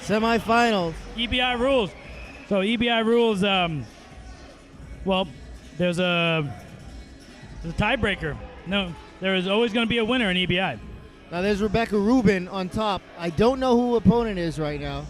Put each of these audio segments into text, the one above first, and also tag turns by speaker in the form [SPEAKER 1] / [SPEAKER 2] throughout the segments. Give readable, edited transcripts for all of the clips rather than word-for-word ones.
[SPEAKER 1] Semifinals.
[SPEAKER 2] EBI rules. So EBI rules, well, there's a tiebreaker. No, there is always going to be a winner in EBI.
[SPEAKER 1] Now there's Reuben on top. I don't know who opponent is right now.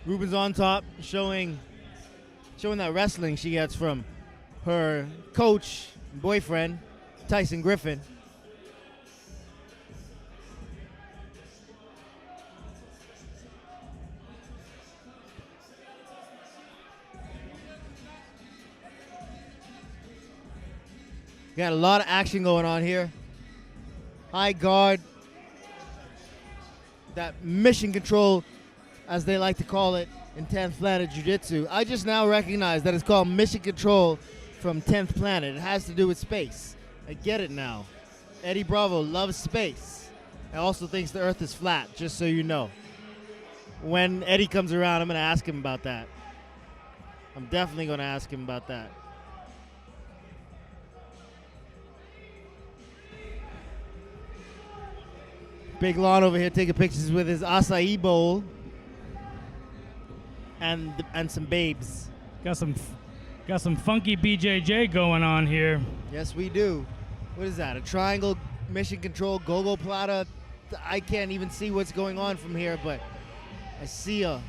[SPEAKER 1] Reuben's on top, showing that wrestling she gets from her coach, boyfriend, Tyson Griffin. Got a lot of action going on here. High guard, that mission control, as they like to call it in 10th Planet Jiu Jitsu. I just now recognize that it's called mission control from 10th Planet. It has to do with space. I get it now. Eddie Bravo loves space. He also thinks the earth is flat, just so you know. When Eddie comes around, I'm going to ask him about that. I'm definitely going to ask him about that. Big Lon over here taking pictures with his acai bowl. And some babes.
[SPEAKER 2] Got some funky BJJ going on here.
[SPEAKER 1] Yes, we do. What is that? A triangle mission control go-go plata? I can't even see what's going on from here, but I see a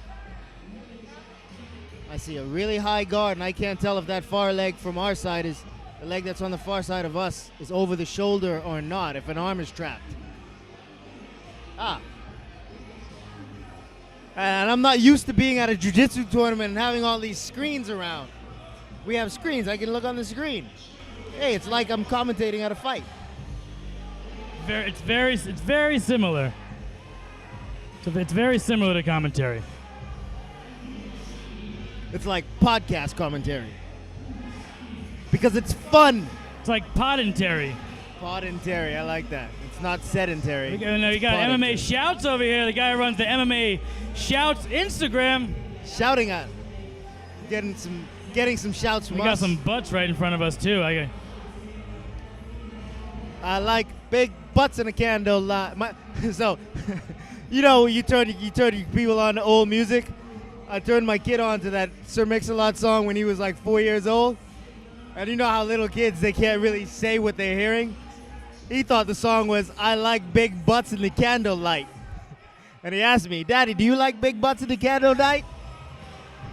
[SPEAKER 1] really high guard, and I can't tell if that far leg from our side is the leg that's on the far side of us is over the shoulder or not. If an arm is trapped. And I'm not used to being at a jiu-jitsu tournament and having all these screens around. We have screens. I can look on the screen. Hey, it's like I'm commentating at a fight.
[SPEAKER 2] It's very similar. So it's very similar to commentary.
[SPEAKER 1] It's like podcast commentary. Because it's fun.
[SPEAKER 2] It's like podentary.
[SPEAKER 1] Podentary, I like that. It's not sedentary.
[SPEAKER 2] You got MMA Shouts over here. The guy who runs the MMA Shouts Instagram.
[SPEAKER 1] Shouting at, getting some shouts from us.
[SPEAKER 2] We got some butts right in front of us too.
[SPEAKER 1] I like big butts in a candlelight. So, you turn people on to old music. I turned my kid on to that Sir Mix-a-Lot song when he was like 4 years old. And you know how little kids, they can't really say what they're hearing. He thought the song was, I like big butts in the candlelight. And he asked me, Daddy, do you like big butts in the candlelight?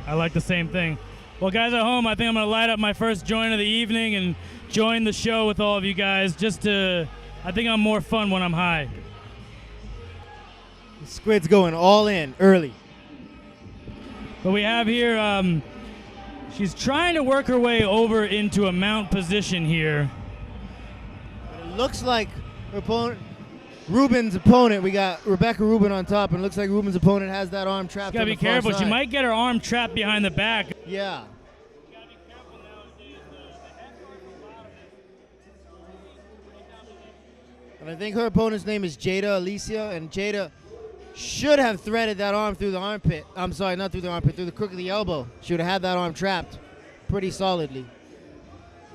[SPEAKER 2] I like the same thing. Well, guys at home, I think I'm going to light up my first joint of the evening and join the show with all of you guys I think I'm more fun when I'm high.
[SPEAKER 1] The Squid's going all in early.
[SPEAKER 2] But we have here, she's trying to work her way over into a mount position here.
[SPEAKER 1] Looks like Reuben's opponent, we got Rebecca Reuben on top, and it looks like Reuben's opponent has that arm trapped.
[SPEAKER 2] She's gotta be careful. She might get her arm trapped behind the back.
[SPEAKER 1] Yeah. And I think her opponent's name is Jada Alicia, and Jada should have threaded that arm through the armpit. I'm sorry, not through the armpit, through the crook of the elbow. She would have had that arm trapped pretty solidly.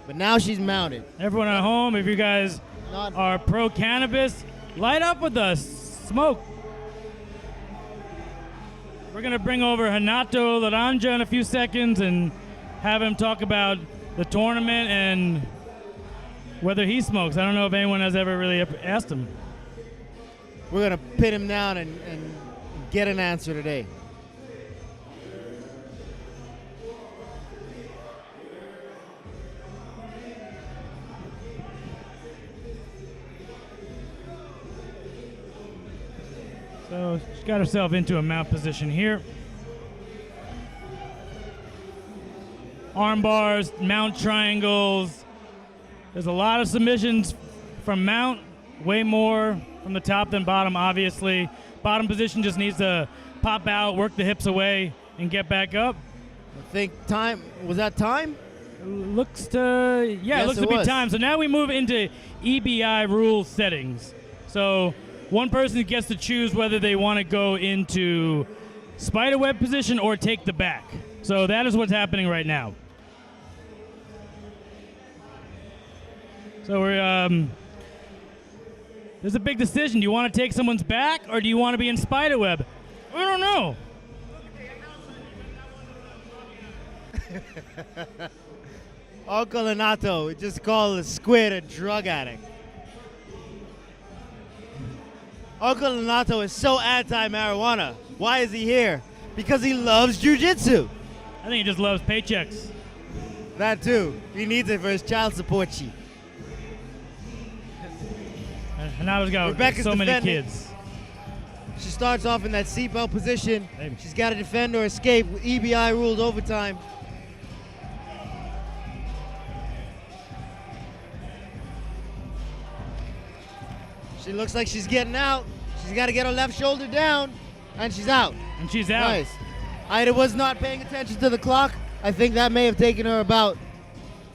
[SPEAKER 1] But now she's mounted.
[SPEAKER 2] Everyone at home, if you guys are pro-cannabis, light up with us. Smoke. We're going to bring over Renato Laranja in a few seconds and have him talk about the tournament and whether he smokes. I don't know if anyone has ever really asked him.
[SPEAKER 1] We're going to pin him down and get an answer today.
[SPEAKER 2] So she's got herself into a mount position here. Arm bars, mount triangles. There's a lot of submissions from mount, way more from the top than bottom, obviously. Bottom position just needs to pop out, work the hips away, and get back up.
[SPEAKER 1] I think time, was that time?
[SPEAKER 2] Looks to, yeah,
[SPEAKER 1] Yes,
[SPEAKER 2] it looks
[SPEAKER 1] it
[SPEAKER 2] to be
[SPEAKER 1] was.
[SPEAKER 2] time. So now we move into EBI rule settings. So one person gets to choose whether they want to go into spiderweb position or take the back. So that is what's happening right now. So we're, there's a big decision. Do you want to take someone's back or do you want to be in spiderweb? I don't know.
[SPEAKER 1] Uncle Renato, just called a squid a drug addict. Uncle Renato is so anti-marijuana. Why is he here? Because he loves Jiu Jitsu.
[SPEAKER 2] I think he just loves paychecks.
[SPEAKER 1] That too. He needs it for his child support sheet.
[SPEAKER 2] And now he's got
[SPEAKER 1] Rebecca's
[SPEAKER 2] so many
[SPEAKER 1] defending.
[SPEAKER 2] kids.
[SPEAKER 1] She starts off in that seatbelt position.
[SPEAKER 2] Maybe.
[SPEAKER 1] She's got to defend or escape with EBI ruled overtime. She looks like she's getting out. She's got to get her left shoulder down, and she's out.
[SPEAKER 2] And she's out.
[SPEAKER 1] Nice. Ida was not paying attention to the clock. I think that may have taken her about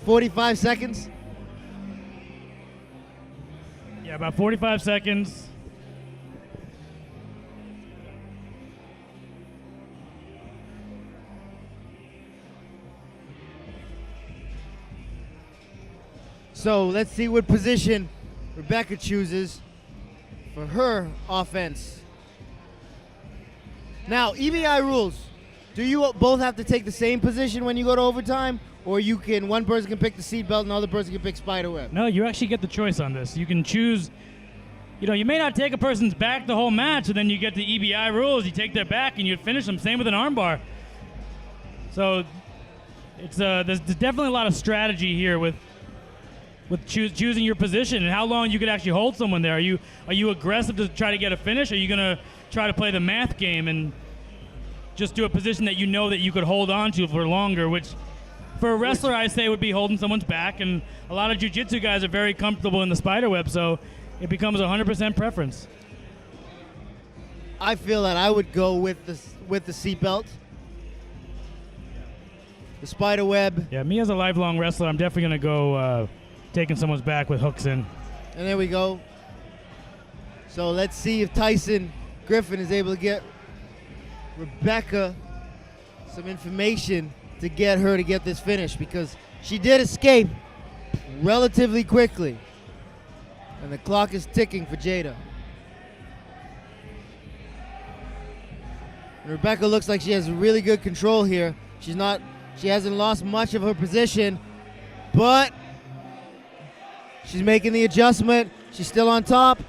[SPEAKER 1] 45 seconds.
[SPEAKER 2] Yeah, about 45 seconds.
[SPEAKER 1] So let's see what position Rebecca chooses for her offense. Now, EBI rules. Do you both have to take the same position when you go to overtime? Or one person can pick the seatbelt and the other person can pick spiderweb?
[SPEAKER 2] No, you actually get the choice on this. You can choose, you may not take a person's back the whole match, and then you get the EBI rules. You take their back and you finish them. Same with an armbar. So it's there's definitely a lot of strategy here with choosing your position and how long you could actually hold someone there. Are you aggressive to try to get a finish? Or are you going to try to play the math game and just do a position that you know that you could hold on to for longer, which for a wrestler I say would be holding someone's back, and a lot of jiu-jitsu guys are very comfortable in the spiderweb, so it becomes 100% preference.
[SPEAKER 1] I feel that I would go with the seatbelt. The spiderweb.
[SPEAKER 2] Yeah, me as a lifelong wrestler, I'm definitely going to go taking someone's back with hooks in.
[SPEAKER 1] And there we go. So let's see if Tyson Griffin is able to get Rebecca some information to get her to get this finish, because she did escape relatively quickly. And the clock is ticking for Jada. And Rebecca looks like she has really good control here. She hasn't lost much of her position, but she's making the adjustment. She's still on top.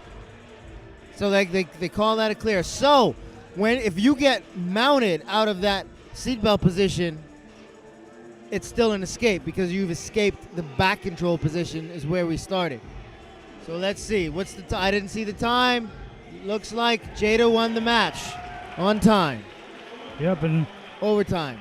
[SPEAKER 1] So they call that a clear. So if you get mounted out of that seatbelt position, it's still an escape, because you've escaped the back control position is where we started. So let's see. What's the time? I didn't see the time. Looks like Jada won the match on time.
[SPEAKER 2] Yep, and
[SPEAKER 1] Overtime.